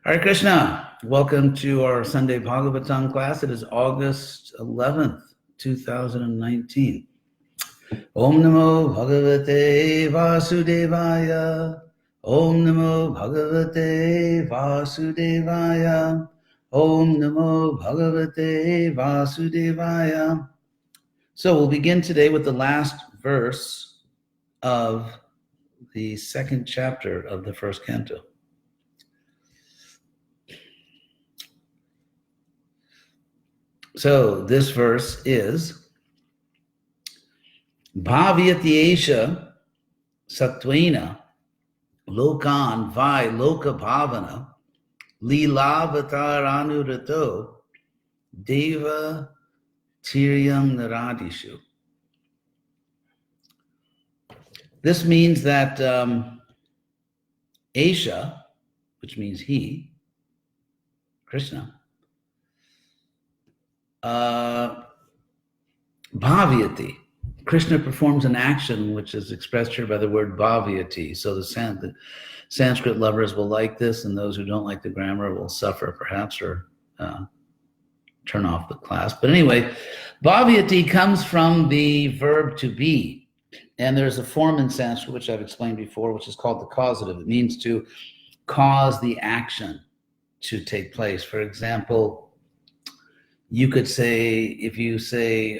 Hare Krishna. Welcome to our Sunday Bhagavatam class. It is August 11th, 2019. Om Namo Bhagavate Vasudevaya. Om Namo Bhagavate Vasudevaya. Om Namo Bhagavate Vasudevaya. So we'll begin today with the last verse of the second chapter of the first canto. So this verse is Bhavyati Esha Satvena Lokan Vai Loka Bhavana Leelavataranu Deva Tiryam Naradishu. This means that Esha, which means he, Krishna, Bhavyati. Krishna performs an action which is expressed here by the word Bhavyati. So the Sanskrit lovers will like this, and those who don't like the grammar will suffer perhaps or turn off the class. But anyway, Bhavyati comes from the verb to be. And there's a form in Sanskrit, which I've explained before, which is called the causative. It means to cause the action to take place. For example, you could say, if you say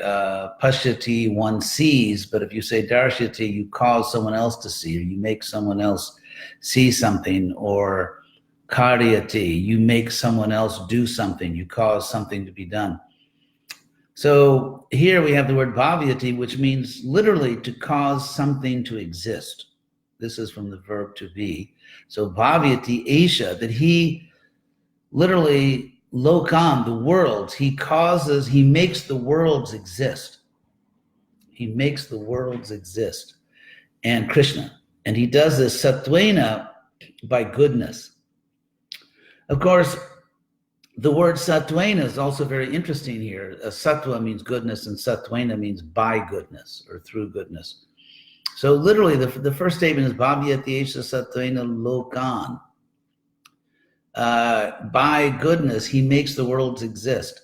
pashyati, one sees, but if you say darshyati, you cause someone else to see, or you make someone else see something, or karyati, you make someone else do something, you cause something to be done. So here we have the word bhavyati, which means literally to cause something to exist. This is from the verb to be. So bhavyati esha, that he literally Lokan, the worlds, he makes the worlds exist. He makes the worlds exist. And Krishna. And he does this satvena by goodness. Of course, the word satvena is also very interesting here. Sattva means goodness, and satvena means by goodness or through goodness. So literally, the first statement is Bhavyati Esha Satvena Lokan. By goodness, he makes the worlds exist.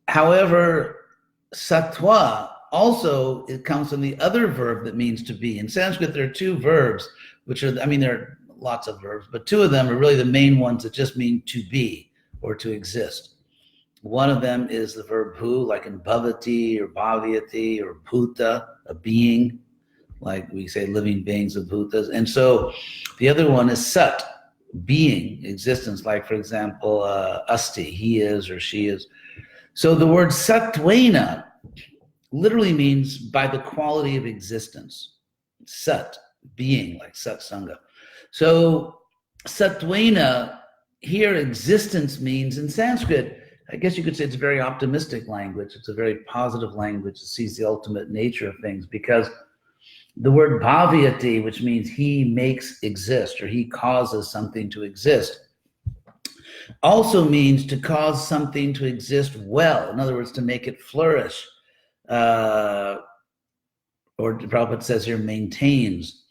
However, sattva also, it comes from the other verb that means to be. In Sanskrit, there are two verbs, which are, there are lots of verbs, but two of them are really the main ones that just mean to be or to exist. One of them is the verb bhu, like in bhavati or bhavyati, or bhuta, a being, like we say living beings of bhutas. And so the other one is sat, being, existence, like for example, asti, he is or she is. So the word satvena literally means by the quality of existence. Sat, being, like satsanga. So satvena, here existence means, in Sanskrit, I guess you could say it's a very optimistic language. It's a very positive language. It sees the ultimate nature of things, because the word bhavyati, which means he makes exist or he causes something to exist, also means to cause something to exist well. In other words, to make it flourish. Or Prabhupada says here, maintains.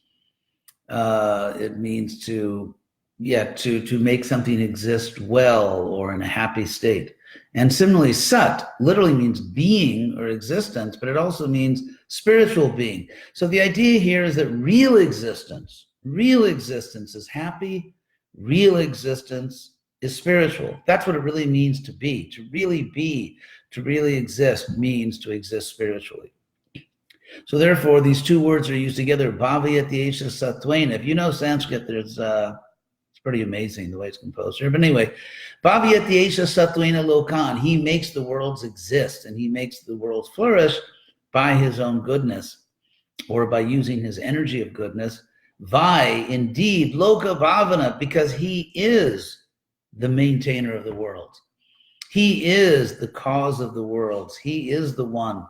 It means to make something exist well or in a happy state. And similarly, sat literally means being or existence, but it also means spiritual being. So the idea here is that real existence is happy, real existence is spiritual. That's what it really means to be. To really exist means to exist spiritually. So therefore, these two words are used together, bhavyati esha satvena. If you know Sanskrit, there's it's pretty amazing the way it's composed here. But anyway, bhavyati esha satvena lokan, he makes the worlds exist and he makes the worlds flourish by his own goodness, or by using his energy of goodness. Vai, indeed, loka bhavana, because he is the maintainer of the world. He is the cause of the worlds. He is the one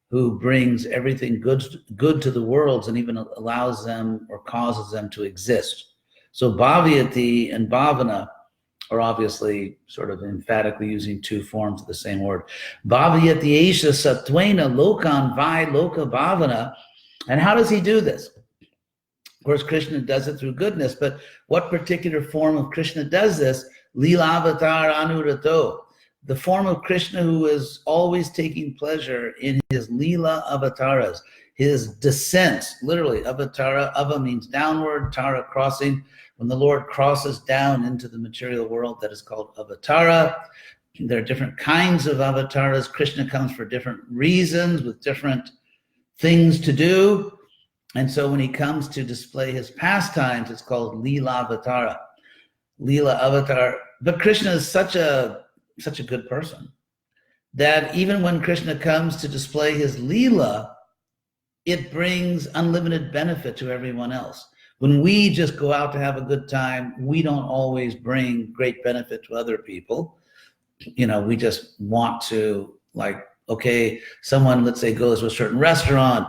who brings everything good to the worlds and even allows them or causes them to exist. So bhavyati and bhavana are obviously sort of emphatically using two forms of the same word. Bhavyati esha satvena lokan vai loka bhavana. And how does he do this? Of course, Krishna does it through goodness, but what particular form of Krishna does this? Lila avatar anurato. The form of Krishna who is always taking pleasure in his lila avataras, his descents, literally avatara. Ava means downward, tara crossing. When the Lord crosses down into the material world, that is called avatara. There are different kinds of avatars. Krishna comes for different reasons with different things to do. And so when he comes to display his pastimes, it's called Lila Avatara, Lila Avatar. But Krishna is such a good person that even when Krishna comes to display his Lila, it brings unlimited benefit to everyone else. When we just go out to have a good time, we don't always bring great benefit to other people. You know, we just want to, like, okay, someone, let's say, goes to a certain restaurant,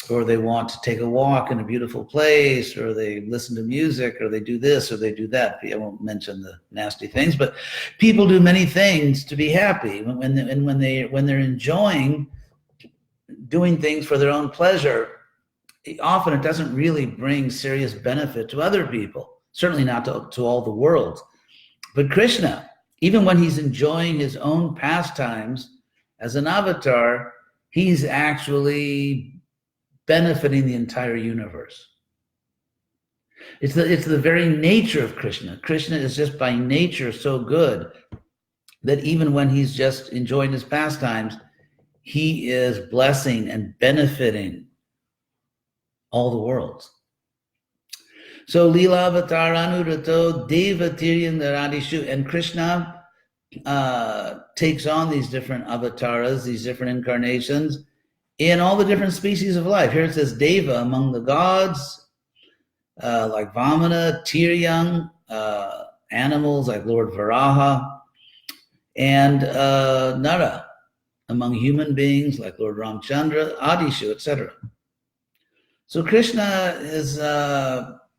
or they want to take a walk in a beautiful place, or they listen to music, or they do this, or they do that. I won't mention the nasty things, but people do many things to be happy. When they're enjoying doing things for their own pleasure, often it doesn't really bring serious benefit to other people, certainly not to all the world. But Krishna, even when he's enjoying his own pastimes as an avatar, he's actually benefiting the entire universe. It's the very nature of Krishna. Krishna is just by nature so good that even when he's just enjoying his pastimes, he is blessing and benefiting all the worlds. So Lila Avatar Anurato Deva Tiryandaradishu, and Krishna takes on these different avatars, these different incarnations in all the different species of life. Here it says Deva, among the gods, like Vamana, Tiryang, animals like Lord Varaha, and Nara, among human beings like Lord Ramchandra, Adishu, etc. So Krishna is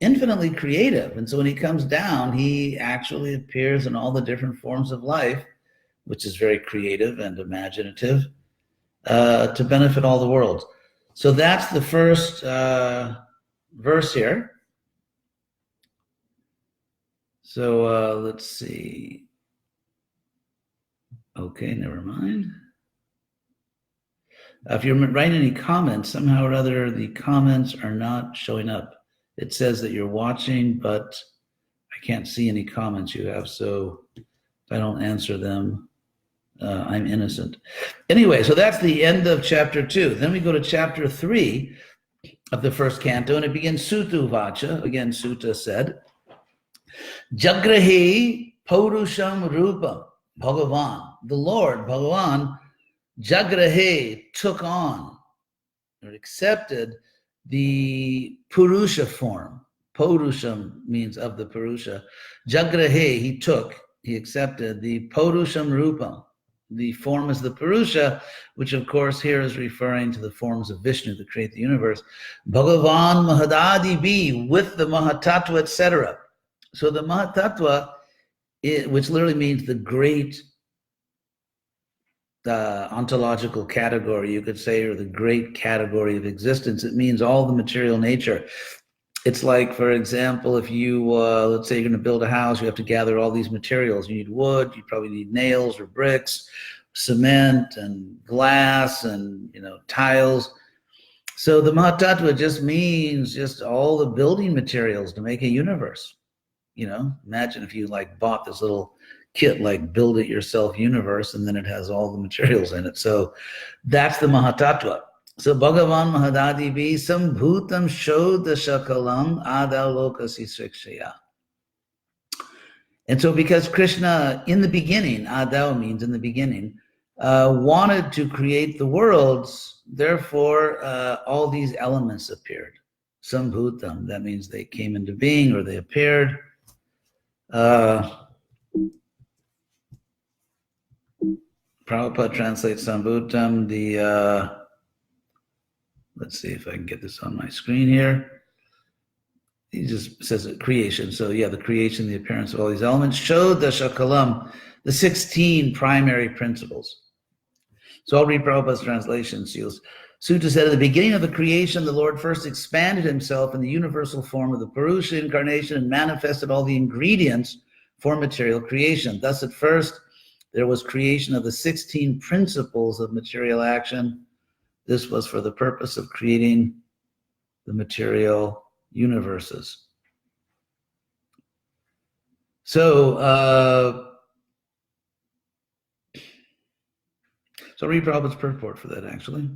infinitely creative, and so when he comes down, he actually appears in all the different forms of life, which is very creative and imaginative, to benefit all the world. So that's the first verse here. So let's see. Okay, never mind. If you're writing any comments, somehow or other, the comments are not showing up. It says that you're watching, but I can't see any comments you have. So if I don't answer them, I'm innocent. Anyway, so that's the end of chapter 2. Then we go to chapter 3 of the first canto, and it begins Sutta Vacha. Again, Sutta said, Jagrahe Purusham Rupam, Bhagavan, the Lord, Bhagavan, Jagrahe, took on or accepted the Purusha form. Purusham means of the Purusha. Jagrahe, he accepted the Purusham Rupam. The form is the Purusha, which of course here is referring to the forms of Vishnu that create the universe. Bhagavan Mahadadi, with the Mahatattva, etc. So the Mahatattva, which literally means the great ontological category, you could say, or the great category of existence. It means all the material nature. It's like, for example, if you, let's say you're going to build a house, you have to gather all these materials. You need wood, you probably need nails or bricks, cement and glass and, tiles. So the Mahatattva just means just all the building materials to make a universe. Imagine if you bought this little kit, like build it yourself universe, and then it has all the materials in it. So that's the Mahatattva. So Bhagavan Mahadadi Bhi Sambhutam Shodha Shakalam Adalokasi Srikshaya. And so because Krishna in the beginning, Adao means in the beginning, wanted to create the worlds, therefore all these elements appeared. Sambhutam, that means they came into being or they appeared. Prabhupada translates Sambhutam, let's see if I can get this on my screen here. He just says creation. So yeah, the creation, the appearance of all these elements. Shodha Shakalam, the 16 primary principles. So I'll read Prabhupada's translation. Sutta said, at the beginning of the creation, the Lord first expanded himself in the universal form of the Purusha incarnation and manifested all the ingredients for material creation. Thus, at first, there was creation of the 16 principles of material action. This was for the purpose of creating the material universes. So read Prabhupada's purport for that, actually.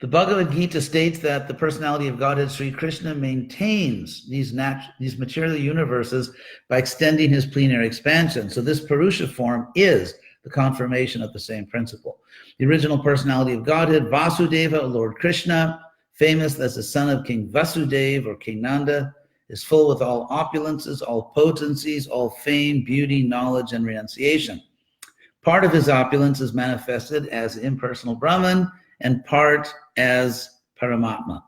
The Bhagavad Gita states that the personality of Godhead Sri Krishna maintains these material universes by extending his plenary expansion. So this Purusha form is the confirmation of the same principle. The original personality of Godhead, Vasudeva, Lord Krishna, famous as the son of King Vasudeva or King Nanda, is full with all opulences, all potencies, all fame, beauty, knowledge, and renunciation. Part of his opulence is manifested as impersonal Brahman, and part as Paramatma.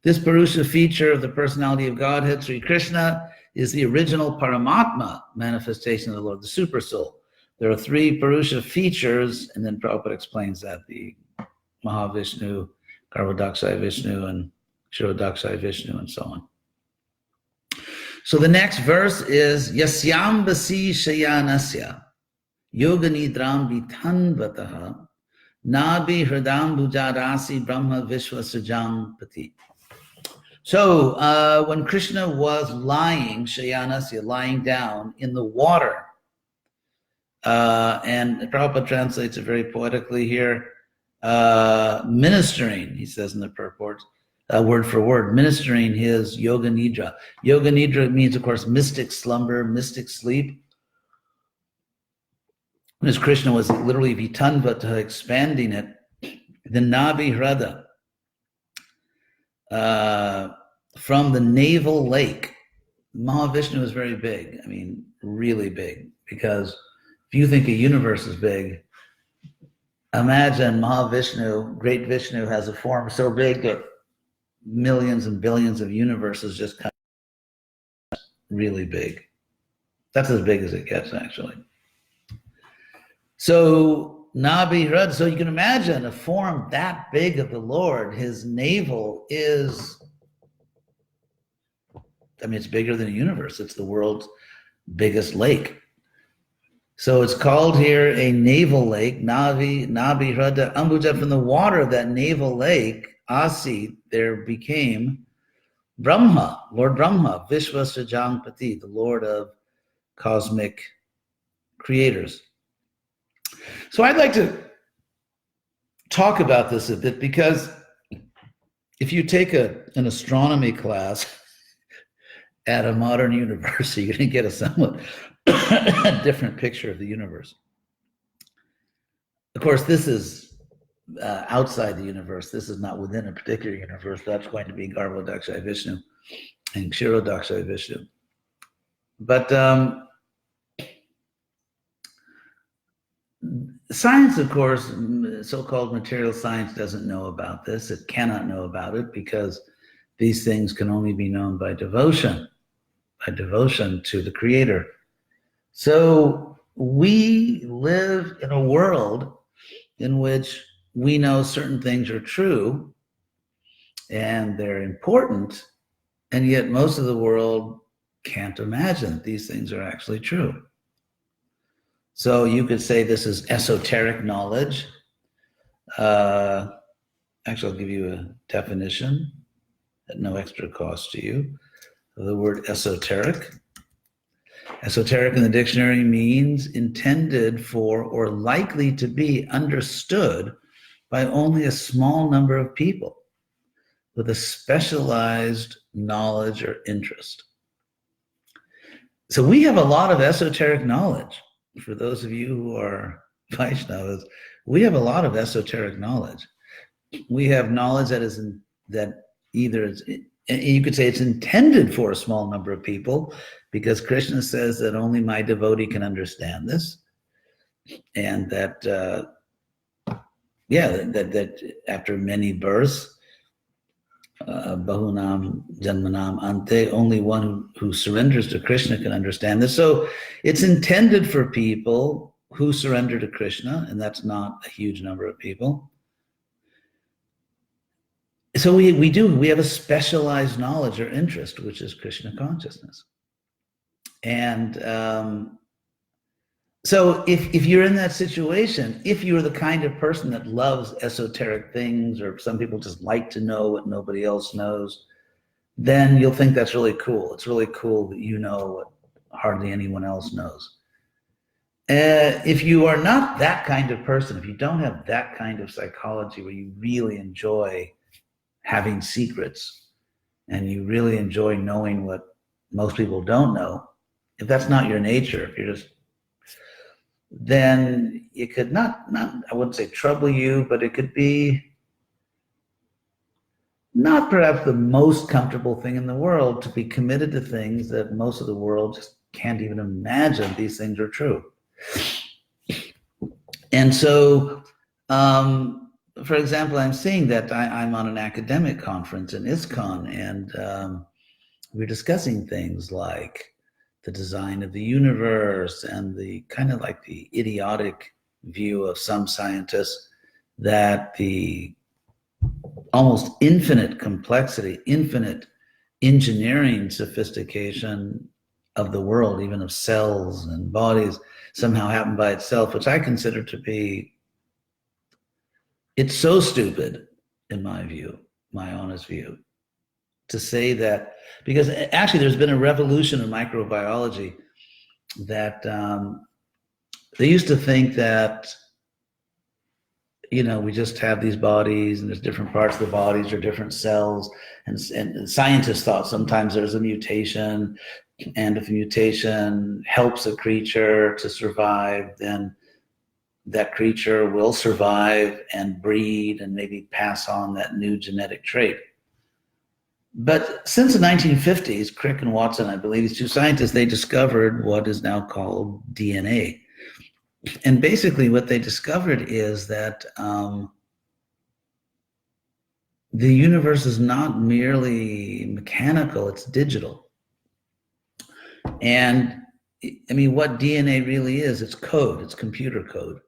This Purusha feature of the personality of Godhead, Sri Krishna, is the original Paramatma manifestation of the Lord, the Super Soul. There are 3 Purusha features, and then Prabhupada explains that, the Mahavishnu, Garbhodakshaya Vishnu, and Kshirodakshaya Vishnu, and so on. So the next verse is, Yasyambasi Shayanasya, Yoga Nidram Vitanvataha, Nabi Hridam Bhujarasi Brahma Vishwa Sujam Pati. So when Krishna was lying, Shayanasya, lying down in the water, and Prabhupada translates it very poetically here, ministering, he says in the purport, word for word, ministering his Yoga Nidra. Yoga Nidra means, of course, mystic slumber, mystic sleep. As Krishna was literally Vitanvata, expanding it, the Nabi Hrada, from the navel lake. Mahavishnu is very big, I mean, really big, because if you think a universe is big, imagine Mahavishnu, great Vishnu, has a form so big that millions and billions of universes just come really big. That's as big as it gets, actually. So Nabi Hrad, so you can imagine a form that big of the Lord, his navel is, I mean, it's bigger than a universe. It's the world's biggest lake. So it's called here a navel lake, Nabi Hrada Ambuja. From the water of that navel lake, Asi, there became Brahma, Lord Brahma, Vishwa Sajangpati, the Lord of cosmic creators. So I'd like to talk about this a bit, because if you take an astronomy class at a modern university, you're going to get a somewhat different picture of the universe. Of course, this is outside the universe. This is not within a particular universe. That's going to be Garbhodakshaya Vishnu and Kshirodakshaya Vishnu. But science, of course, so-called material science, doesn't know about this. It cannot know about it, because these things can only be known by devotion to the Creator. So we live in a world in which we know certain things are true and they're important, and yet most of the world can't imagine that these things are actually true. So you could say this is esoteric knowledge. Actually, I'll give you a definition at no extra cost to you of the word esoteric. Esoteric in the dictionary means intended for or likely to be understood by only a small number of people with a specialized knowledge or interest. So we have a lot of esoteric knowledge. For those of you who are Vaishnavas, we have a lot of esoteric knowledge. We have knowledge that either you could say it's intended for a small number of people, because Krishna says that only my devotee can understand this, and that that after many births, Bahunam Janmanam Ante, only one who surrenders to Krishna can understand this. So it's intended for people who surrender to Krishna, and that's not a huge number of people. So we have a specialized knowledge or interest, which is Krishna consciousness. And so if you're in that situation, if you're the kind of person that loves esoteric things, or some people just like to know what nobody else knows, then you'll think that's really cool. It's really cool that you know what hardly anyone else knows. If you are not that kind of person, if you don't have that kind of psychology where you really enjoy having secrets and you really enjoy knowing what most people don't know, if that's not your nature, if you're just, then it could not, I wouldn't say trouble you, but it could be not perhaps the most comfortable thing in the world to be committed to things that most of the world just can't even imagine these things are true. And so, for example, I'm seeing that I'm on an academic conference in ISKCON, and we're discussing things like the design of the universe and the kind of like the idiotic view of some scientists that the almost infinite complexity, infinite engineering sophistication of the world, even of cells and bodies, somehow happened by itself, which I consider to be, it's so stupid, in my view, my honest view, to say that, because actually there's been a revolution in microbiology that they used to think that, you know, we just have these bodies and there's different parts of the bodies or different cells, and scientists thought sometimes there's a mutation, and if a mutation helps a creature to survive, then that creature will survive and breed and maybe pass on that new genetic trait. But since the 1950s, Crick and Watson, I believe, these two scientists, they discovered what is now called DNA. And basically what they discovered is that the universe is not merely mechanical, it's digital. And I mean, what DNA really is, it's code, it's computer code.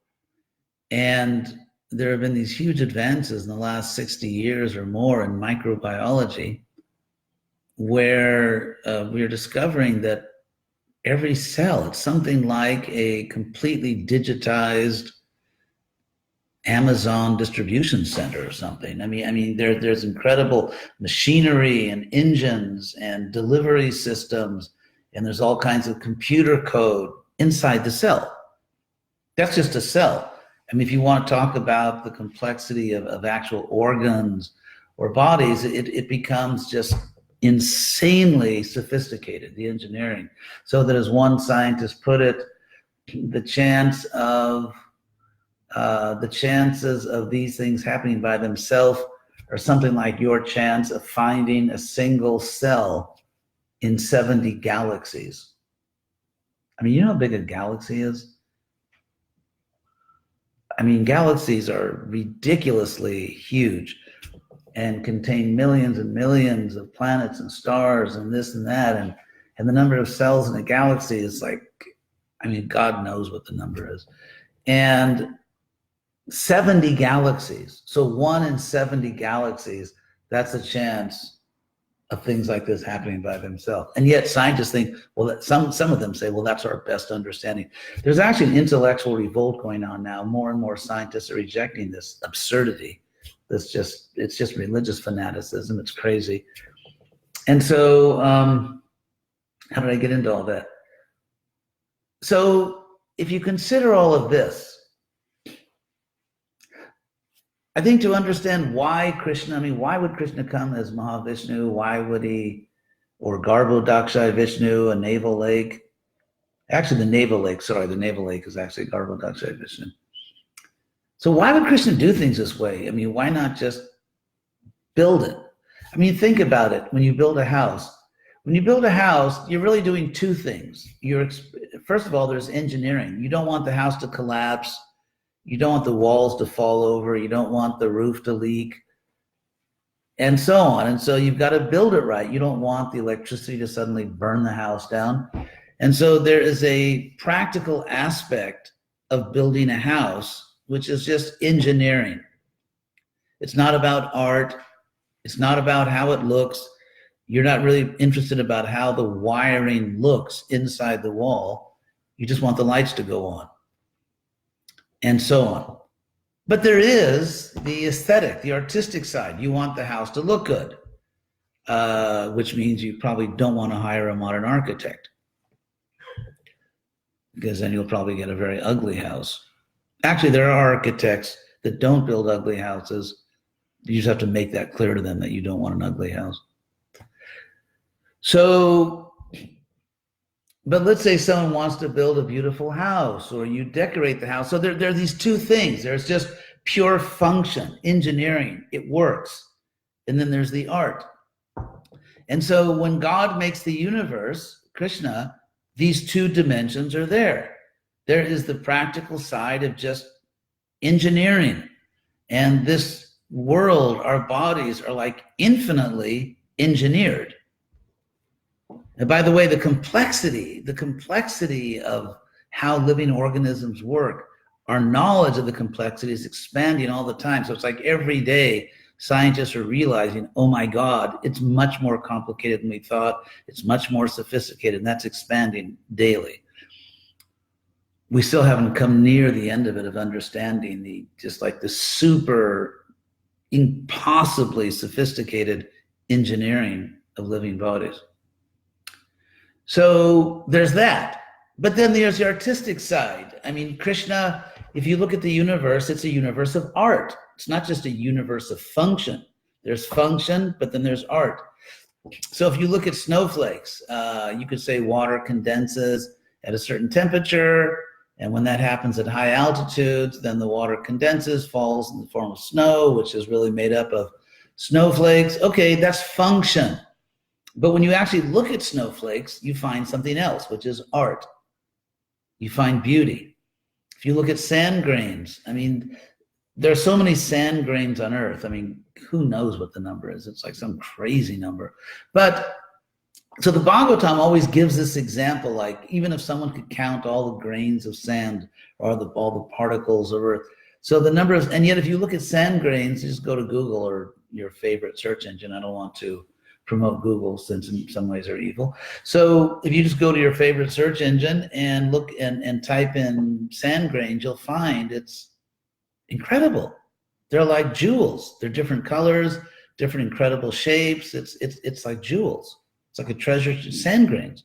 And there have been these huge advances in the last 60 years or more in microbiology, where we're discovering that every cell, it's something like a completely digitized Amazon distribution center or something. I mean, there's incredible machinery and engines and delivery systems, and there's all kinds of computer code inside the cell. That's just a cell. I mean, if you want to talk about the complexity of actual organs or bodies, it becomes just insanely sophisticated, the engineering. So that, as one scientist put it, the chances of these things happening by themselves are something like your chance of finding a single cell in 70 galaxies. I mean, you know how big a galaxy is? I mean, galaxies are ridiculously huge and contain millions and millions of planets and stars and this and that. And the number of cells in a galaxy is like, I mean, God knows what the number is. And 70 galaxies, so 1 in 70 galaxies, that's a chance of things like this happening by themselves. And yet scientists think, well, some of them say, well, that's our best understanding. There's actually an intellectual revolt going on now. More and more scientists are rejecting this absurdity. It's just religious fanaticism. It's crazy. And so, how did I get into all that? So if you consider all of this, I think to understand why Krishna, I mean, why would Krishna come as Mahavishnu? Why would he, or Garbhodakshai Vishnu, a navel lake? Actually, the navel lake is actually Garbhodakshai Vishnu. So why would Krishna do things this way? I mean, why not just build it? I mean, think about it. When you build a house, you're really doing two things. First of all, there's engineering. You don't want the house to collapse. You don't want the walls to fall over. You don't want the roof to leak, and so on. And so you've got to build it right. You don't want the electricity to suddenly burn the house down. And so there is a practical aspect of building a house, which is just engineering. It's not about art. It's not about how it looks. You're not really interested about how the wiring looks inside the wall. You just want the lights to go on, and so on. But there is the aesthetic, the artistic side. You want the house to look good, which means you probably don't want to hire a modern architect, because then you'll probably get a very ugly house. Actually, there are architects that don't build ugly houses. You just have to make that clear to them that you don't want an ugly house. So, but let's say someone wants to build a beautiful house, or you decorate the house. So there are these two things. There's just pure function, engineering, it works. And then there's the art. And so when God makes the universe, Krishna, these two dimensions are there. There is the practical side of just engineering. And this world, our bodies are like infinitely engineered. And by the way, the complexity of how living organisms work, our knowledge of the complexity is expanding all the time. So it's like every day scientists are realizing, oh my God, it's much more complicated than we thought. It's much more sophisticated, and that's expanding daily. We still haven't come near the end of it, of understanding the super impossibly sophisticated engineering of living bodies. So there's that. But then there's the artistic side. I mean, Krishna, if you look at the universe, it's a universe of art. It's not just a universe of function. There's function, but then there's art. So if you look at snowflakes, you could say water condenses at a certain temperature, and when that happens at high altitudes, then the water condenses, falls in the form of snow, which is really made up of snowflakes. Okay, that's function. But when you actually look at snowflakes, you find something else, which is art. You find beauty. If you look at sand grains, I mean, there are so many sand grains on Earth. I mean, who knows what the number is? It's like some crazy number. But so the Bhagavatam always gives this example, like even if someone could count all the grains of sand or all the particles of Earth. So the numbers, and yet if you look at sand grains, just go to Google or your favorite search engine. I don't want to promote Google, since in some ways are evil. So if you just go to your favorite search engine and look and type in sand grains, you'll find it's incredible. They're like jewels. They're different colors, different incredible shapes. It's like jewels. It's like a treasure, sand grains.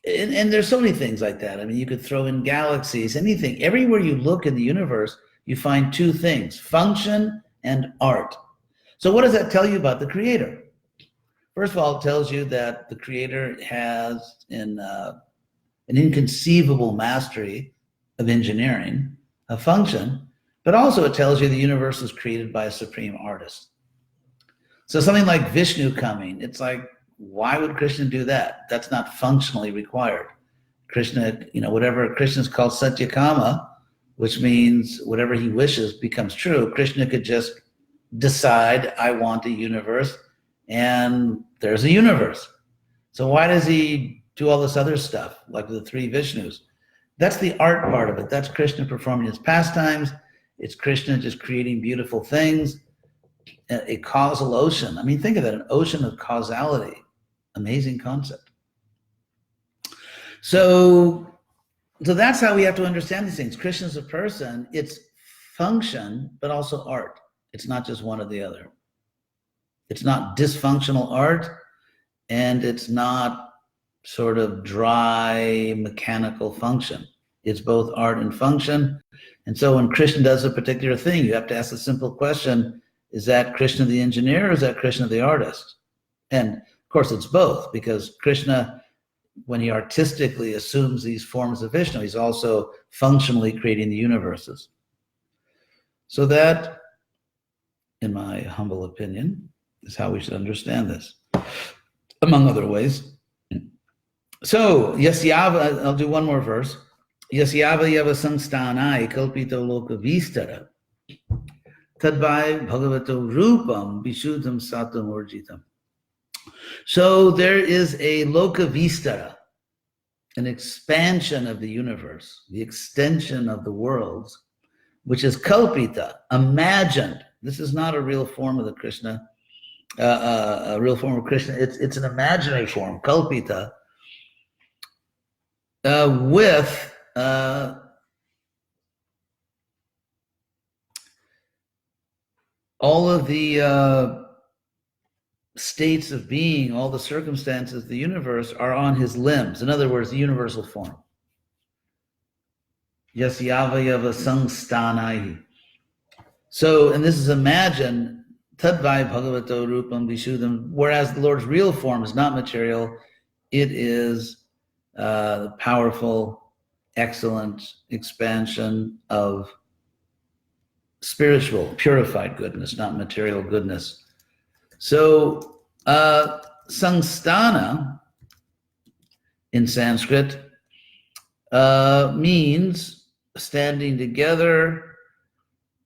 And there's so many things like that. I mean, you could throw in galaxies, anything. Everywhere you look in the universe, you find two things: function and art. So what does that tell you about the Creator? First of all, it tells you that the Creator has an inconceivable mastery of engineering, of function, but also it tells you the universe was created by a supreme artist. So something like Vishnu coming, it's like, why would Krishna do that? That's not functionally required. Krishna, whatever Krishna's called Satyakama, which means whatever he wishes becomes true. Krishna could just decide, I want a universe, and there's a universe. So why does he do all this other stuff, like the three Vishnus? That's the art part of it. That's Krishna performing his pastimes. It's Krishna just creating beautiful things. A causal ocean. I mean, think of it, an ocean of causality. Amazing concept. So that's how we have to understand these things. Krishna's a person. It's function, but also art. It's not just one or the other. It's not dysfunctional art, and it's not sort of dry mechanical function. It's both art and function. And so when Krishna does a particular thing, you have to ask the simple question, is that Krishna the engineer or is that Krishna the artist? And of course it's both, because Krishna, when he artistically assumes these forms of Vishnu, he's also functionally creating the universes. So that, in my humble opinion, is how we should understand this, among other ways. So, yasyava, I'll do one more verse. Yasyava yava samsthanai kalpito loka vistara tadvai bhagavato rupam vishuddham satam orjitam. So there is a loka vistara, an expansion of the universe, the extension of the worlds, which is kalpita, imagined. This is not a real form of the Krishna, a real form of Krishna. It's an imaginary form, kalpita, with all of the states of being, all the circumstances of the universe are on his limbs. In other words, the universal form. Yasyavayava sangstanai. So, and this is imagine, tadvai bhagavato rupam vishuddham, whereas the Lord's real form is not material, it is the powerful, excellent expansion of spiritual, purified goodness, not material goodness. So, sangstana in Sanskrit means standing together,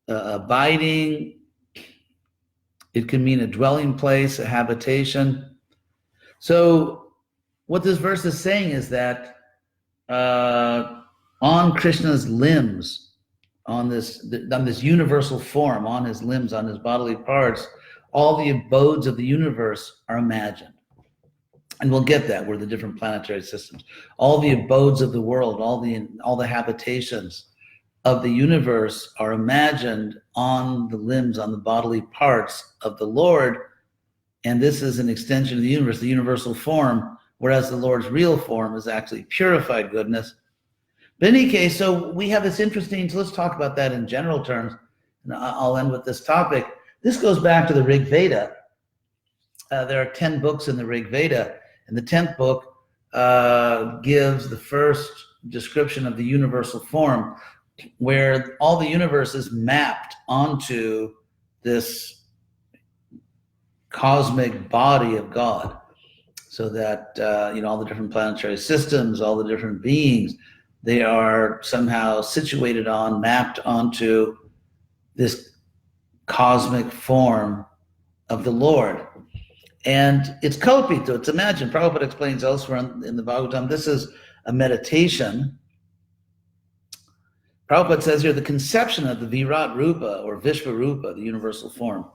abiding. It can mean a dwelling place, a habitation. So, what this verse is saying is that on Krishna's limbs, on this universal form, on his limbs, on his bodily parts, all the abodes of the universe are imagined. And we'll get that, we're the different planetary systems. All the abodes of the world, all the habitations of the universe are imagined on the limbs, on the bodily parts of the Lord. And this is an extension of the universe, the universal form, whereas the Lord's real form is actually purified goodness. But in any case, so we have this interesting, so let's talk about that in general terms, and I'll end with this topic. This goes back to the Rig Veda. There are 10 books in the Rig Veda, and the 10th book gives the first description of the universal form, where all the universe is mapped onto this cosmic body of God, so that all the different planetary systems, all the different beings, they are somehow situated on, mapped onto this cosmic form of the Lord. And it's kalpita, it's imagined. Prabhupada explains elsewhere in the Bhagavatam, this is a meditation. Prabhupada says here, the conception of the Virat Rupa or Vishvarupa, the universal form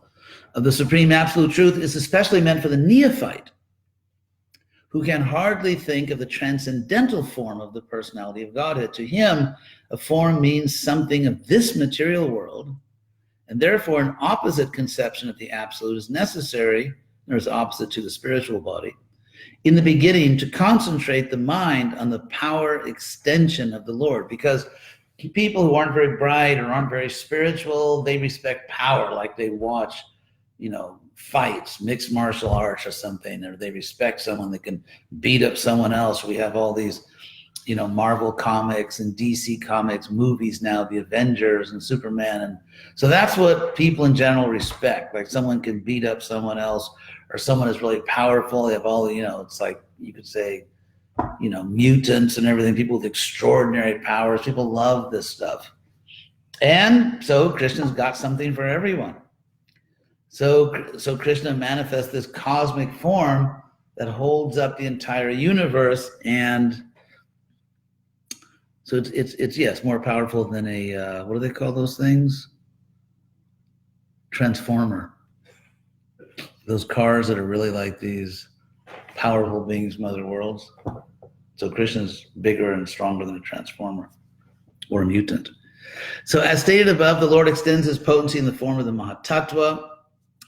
of the Supreme Absolute Truth, is especially meant for the neophyte, who can hardly think of the transcendental form of the personality of Godhead. To him, a form means something of this material world, and therefore an opposite conception of the Absolute is necessary, or is opposite to the spiritual body, in the beginning, to concentrate the mind on the power extension of the Lord. Because people who aren't very bright or aren't very spiritual, they respect power, like they watch, fights, mixed martial arts or something, or they respect someone that can beat up someone else. We have all these, Marvel comics and DC comics, movies now, the Avengers and Superman. And so that's what people in general respect. Like someone can beat up someone else, or someone is really powerful. They have all, it's like you could say, mutants and everything, people with extraordinary powers. People love this stuff. And so Krishna's got something for everyone. So Krishna manifests this cosmic form that holds up the entire universe, and so it's more powerful than a what do they call those things? Transformer. Those cars that are really like these powerful beings from other worlds. So Krishna's bigger and stronger than a transformer or a mutant. So as stated above, the Lord extends his potency in the form of the Mahatattva,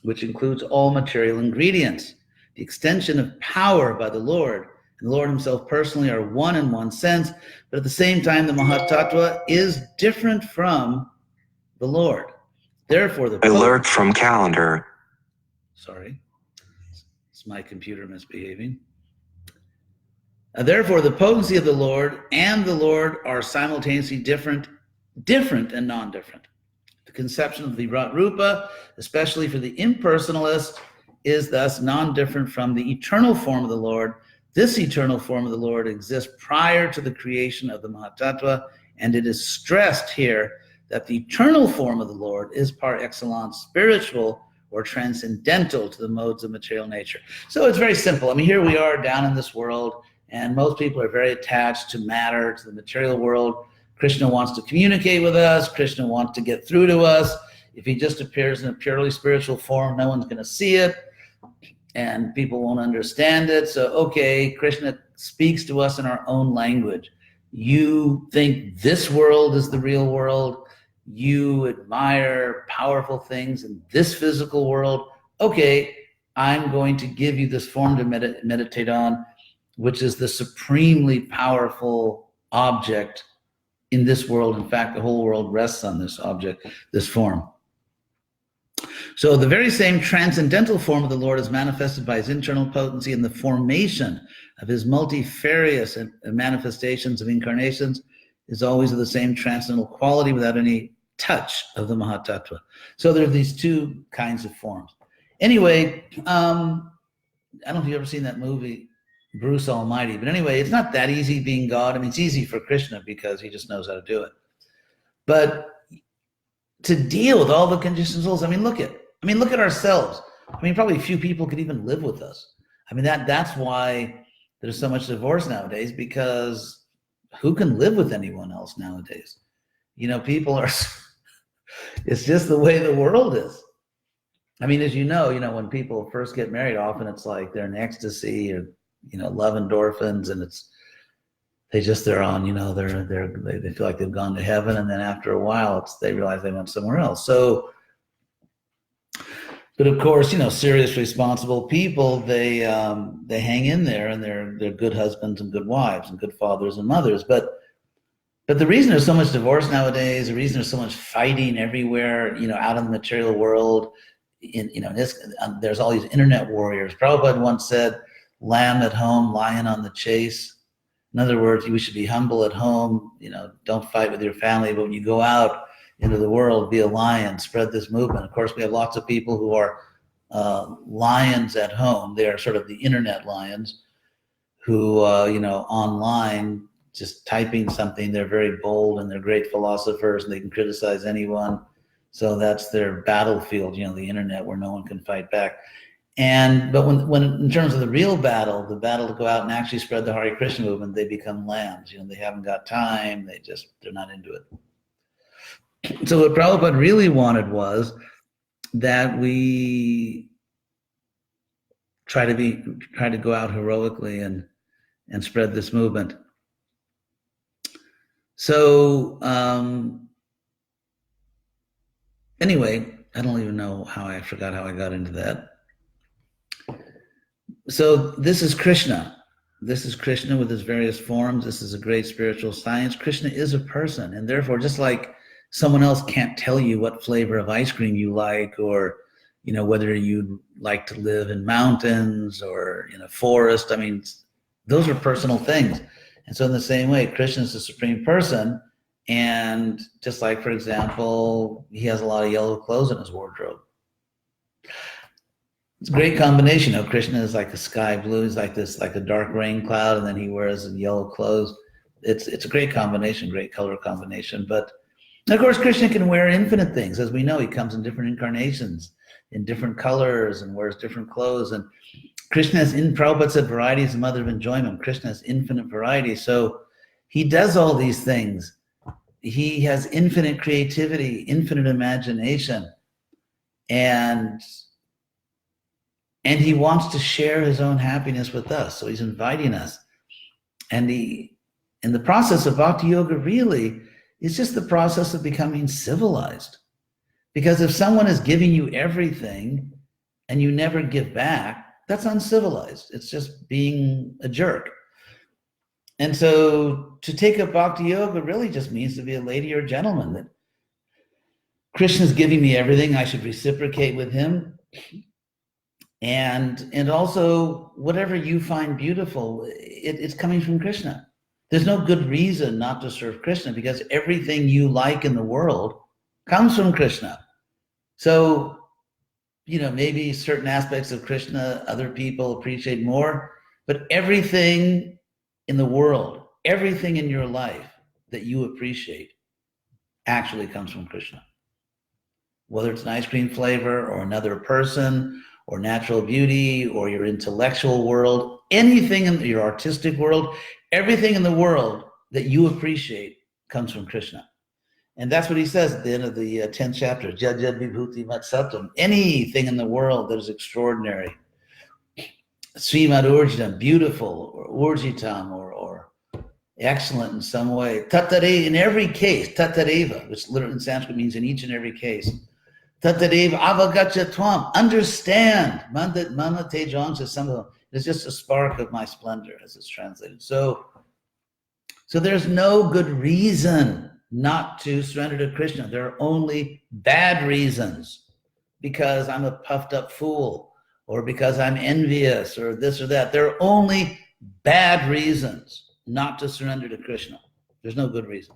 which includes all material ingredients. The extension of power by the Lord and the Lord himself personally are one in one sense, but at the same time, the Mahatattva is different from the Lord. Therefore, the alert from calendar. Sorry, it's my computer misbehaving. Therefore, the potency of the Lord and the Lord are simultaneously different and non-different. The conception of the Virat Rupa, especially for the impersonalist, is thus non-different from the eternal form of the Lord. This eternal form of the Lord exists prior to the creation of the Mahatattva, and it is stressed here that the eternal form of the Lord is par excellence spiritual or transcendental to the modes of material nature. So it's very simple. I mean, here we are down in this world, and most people are very attached to matter, to the material world. Krishna wants to communicate with us. Krishna wants to get through to us. If he just appears in a purely spiritual form, no one's going to see it and people won't understand it. So, okay, Krishna speaks to us in our own language. You think this world is the real world. You admire powerful things in this physical world. Okay, I'm going to give you this form to meditate on, which is the supremely powerful object in this world. In fact, the whole world rests on this object, this form. So the very same transcendental form of the Lord is manifested by his internal potency in the formation of his multifarious manifestations of incarnations is always of the same transcendental quality without any touch of the Mahatattva. So there are these two kinds of forms. Anyway, I don't know if you've ever seen that movie, Bruce Almighty, but anyway, it's not that easy being God. I mean, it's easy for Krishna because he just knows how to do it. But to deal with all the conditioned souls, I mean, look at ourselves. I mean, probably few people could even live with us. I mean, that's why there's so much divorce nowadays, because who can live with anyone else nowadays? You know, people are, it's just the way the world is. I mean, as you know, when people first get married, often it's like they're in ecstasy or, love endorphins, and they're on, they feel like they've gone to heaven. And then after a while, they realize they went somewhere else. So, but of course, serious, responsible people, they hang in there, and they're good husbands and good wives and good fathers and mothers. But the reason there's so much divorce nowadays, the reason there's so much fighting everywhere, out in the material world, there's all these internet warriors. Prabhupada once said, "Lamb at home, lion on the chase." In other words, we should be humble at home, don't fight with your family, but when you go out into the world, be a lion, spread this movement. Of course, we have lots of people who are lions at home. They are sort of the internet lions who, online, just typing something, they're very bold and they're great philosophers and they can criticize anyone. So that's their battlefield, the internet, where no one can fight back. But when in terms of the real battle, the battle to go out and actually spread the Hare Krishna movement, they become lambs. They haven't got time. They're not into it. So what Prabhupada really wanted was that we try to go out heroically and spread this movement. So anyway, I don't even know I forgot how I got into that. So this is Krishna. This is Krishna with his various forms. This is a great spiritual science. Krishna is a person, and therefore, just like someone else can't tell you what flavor of ice cream you like, or whether you'd like to live in mountains or in a forest. I mean, those are personal things. And so in the same way, Krishna is the supreme person, and just like, for example, he has a lot of yellow clothes in his wardrobe. It's a great combination. Krishna is like a sky blue. He's like a dark rain cloud, and then he wears yellow clothes. It's a great combination, great color combination. But of course, Krishna can wear infinite things. As we know, he comes in different incarnations, in different colors, and wears different clothes. And Krishna Prabhupada said, variety is the mother of enjoyment. Krishna has infinite variety. So he does all these things. He has infinite creativity, infinite imagination. And he wants to share his own happiness with us. So he's inviting us. And in the process of bhakti yoga really is just the process of becoming civilized. Because if someone is giving you everything and you never give back, that's uncivilized. It's just being a jerk. And so to take up bhakti yoga really just means to be a lady or a gentleman. That Krishna's giving me everything, I should reciprocate with him. And also, whatever you find beautiful, it's coming from Krishna. There's no good reason not to serve Krishna, because everything you like in the world comes from Krishna. So, maybe certain aspects of Krishna other people appreciate more, but everything in the world, everything in your life that you appreciate actually comes from Krishna. Whether it's an ice cream flavor or another person, or natural beauty, or your intellectual world, anything in your artistic world, everything in the world that you appreciate comes from Krishna. And that's what he says at the end of the 10th chapter, Jajad Vibhuti Matsatam, anything in the world that is extraordinary, Srimad Urjitam, beautiful, or Urjitam, or excellent in some way. Tatareva, in every case, Tatareva, which literally in Sanskrit means in each and every case. Tatareva avagacha tvam, understand. Mana tejang says some of them. It's just a spark of my splendor, as it's translated. So there's no good reason not to surrender to Krishna. There are only bad reasons, because I'm a puffed up fool, or because I'm envious, or this or that. There are only bad reasons not to surrender to Krishna. There's no good reason.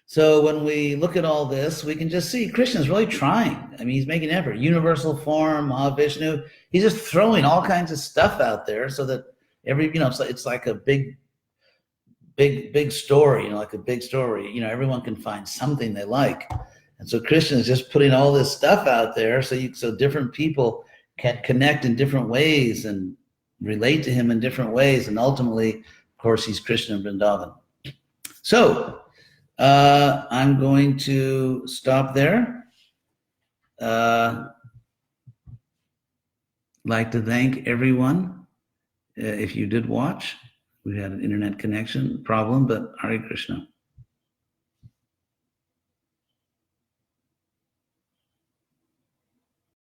So when we look at all this, we can just see Krishna's really trying. I mean, he's making an effort. Universal form, Mahavishnu. He's just throwing all kinds of stuff out there so that it's like a big story, like a big story. Everyone can find something they like. And so Krishna is just putting all this stuff out there so different people can connect in different ways and relate to him in different ways. And ultimately, of course, he's Krishna in Vrindavan. So I'm going to stop there. Like to thank everyone. If you did watch, we had an internet connection problem, but Hare Krishna.